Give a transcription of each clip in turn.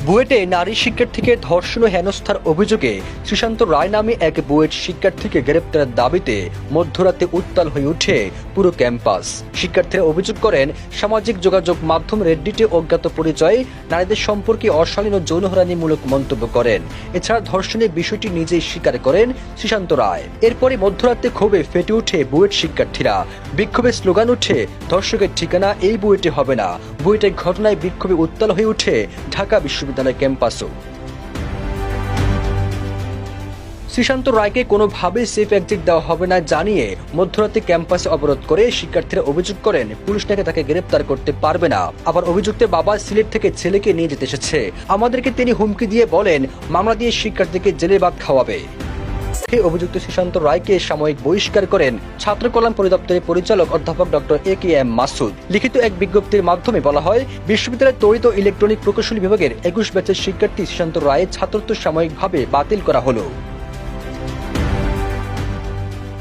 বুয়েটে নারী শিক্ষার্থীকে ধর্ষণ ও হেনস্থার অভিযোগে সুশান্ত রায় নামে এক বুয়েট শিক্ষার্থীকে গ্রেপ্তারের দাবিতে মধ্যরাতে উত্তাল হয়ে ওঠে পুরো ক্যাম্পাস। শিক্ষার্থীরা অভিযোগ করেন, সামাজিক যোগাযোগ মাধ্যম রেড্ডিটে অজ্ঞাত পরিচয়ে নারীদের সম্পর্কে অশালীন ও যৌনহরানিমূলক মন্তব্য করেন। এছাড়া ধর্ষণের বিষয়টি নিজেই স্বীকার করেন সুশান্ত রায়। এরপরই মধ্যরাতে ক্ষোভে ফেটে ওঠে বুয়েট শিক্ষার্থীরা। বিক্ষোভের স্লোগান ওঠে, ধর্ষকের ঠিকানা এই বুয়েটে হবে না। বুয়েটের ঘটনায় বিক্ষোভে উত্তাল হয়ে ওঠে ঢাকা বিশ্ববিদ্যালয় ক্যাম্পাসও। সুশান্ত রায়কে কোনোভাবেই সেফ এক্সিট দেওয়া হবে না জানিয়ে মধ্যরাতে ক্যাম্পাসে অবরোধ করে শিক্ষার্থীরা অভিযোগ করেন, পুলিশ নাকি তাকে গ্রেপ্তার করতে পারবে না। আবার অভিযুক্তের বাবা সিলেট থেকে ছেলেকে নিয়ে যেতে এসেছে। আমাদেরকে তিনি হুমকি দিয়ে বলেন, মামলা দিয়ে শিক্ষার্থীকে জেলে ভাত খাওয়াবে। অভিযুক্ত সুশান্ত রায়কে সাময়িক বহিষ্কার করেন ছাত্র কল্যাণ পরিদপ্তরের পরিচালক অধ্যাপক ডক্টর এ.কে.এম. মাসুদ। লিখিত এক বিজ্ঞপ্তির মাধ্যমে বলা হয়, বিশ্ববিদ্যালয়ের তড়িৎ ও ইলেকট্রনিক প্রকৌশলী বিভাগের 21 ব্যাচের শিক্ষার্থী সুশান্ত রায়ের ছাত্রত্ব সাময়িকভাবে বাতিল করা হলো।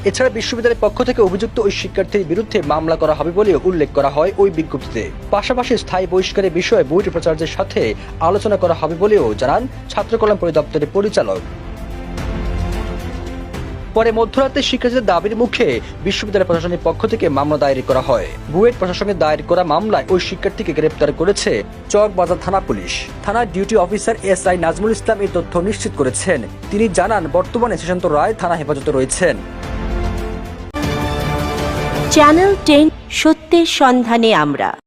এছাড়া বিশ্ববিদ্যালয়ের পক্ষ থেকে অভিযুক্ত ওই শিক্ষার্থীর বিরুদ্ধে মামলা করা হবে বলেও উল্লেখ করা হয় ওই বিজ্ঞপ্তিতে। পাশাপাশি স্থায়ী বহিষ্কারের বিষয়ে বুয়েট উপাচার্যের সাথে আলোচনা করা হবে বলেও জানান ছাত্র কল্যাণ পরিদপ্তরের পরিচালক। পরে মধ্যরাতে শিক্ষার্থীদের দাবির মুখে বিশ্ববিদ্যালয় প্রশাসনের পক্ষ থেকে মামলা দায়ের করা হয়। বুয়েট প্রশাসনের দায়ের করা মামলায় ওই শিক্ষার্থীকে গ্রেপ্তার করেছে চকবাজার থানা পুলিশ। থানার duty officer SI Nazmul Islam এই তথ্য নিশ্চিত করেছেন। তিনি জানান, বর্তমানে সুশান্ত রায় থানা হেফাজতে রয়েছেন। চ্যানেল 10 সত্যের সন্ধানে আমরা।